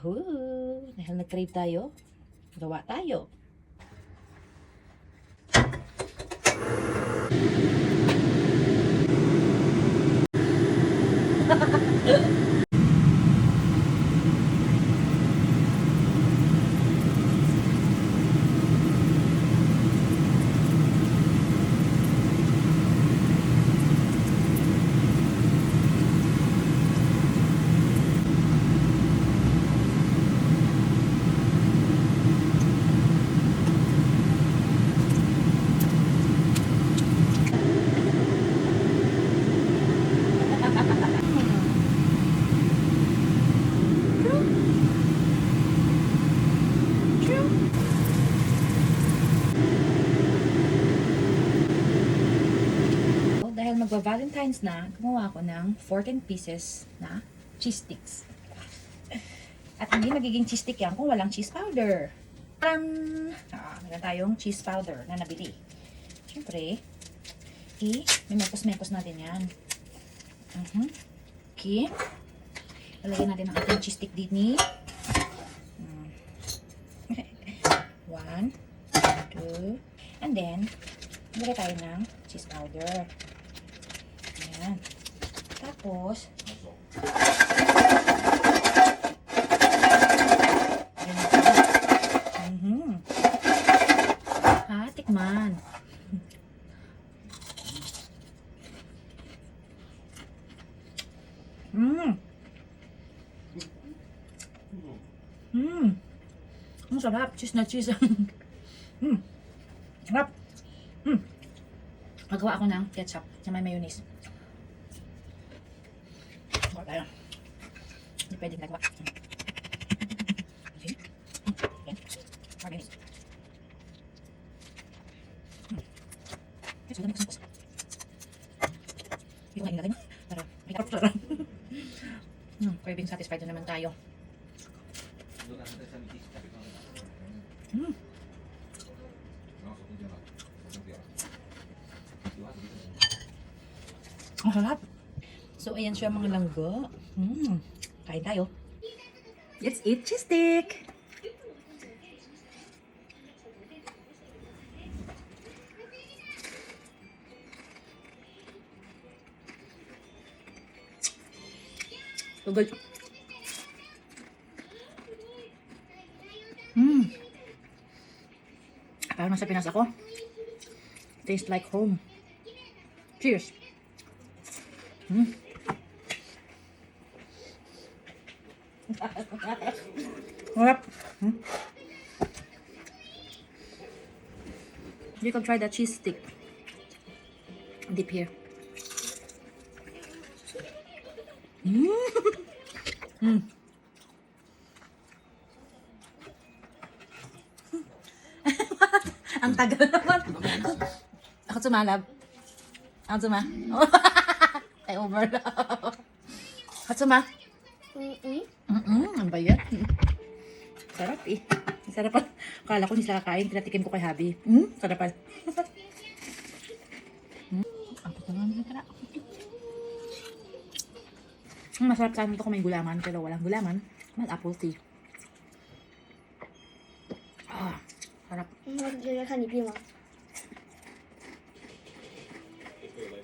Dahil nag-crave tayo, gawa tayo. Dahil magba-Valentine's na, gumawa ako ng 14 pieces na cheese sticks. At hindi magiging cheese stick yan kung walang cheese powder. Meron tayong cheese powder na nabili. Siyempre, mimekos-mekos natin yan. Okay. Lalagyan natin ang ating cheese stick din. 1, 2, and then, lagay tayo ng cheese powder. Ayan. Tapos, tikman. Ang sarap. Cheese na cheese. Sarap. Magawa ako ng ketchup na may mayonnaise. Gawa tayo. Hindi pwedeng nagawa. Okay. Mayonnaise. Sudah nih, yung nga ilagay mo. Para may karap. Craving satisfied na naman tayo. Ang sarap. So, ayan siya mga langgo. Kain tayo. Let's eat cheese stick. So good. Parang nasa Pinas ako. Tastes like home. Cheers. Sarap. You can try the cheese stick. Dip here. Ang tagal naman. Ako sumalab. Ako suma. Ay, overlap. Ako suma. Ang bayat. Sarap eh. Sarap. Akala ko hindi sila kakain. Tinatikim ko kay Habi. Sarap. Ang pagkakas naman sarap. Masarap sana ito kung may gulaman, pero walang gulaman. May apple tea. Sarap.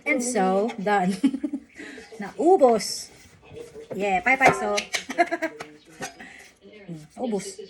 And so, done. Naubos. Yeah, bye-bye so. Ubos.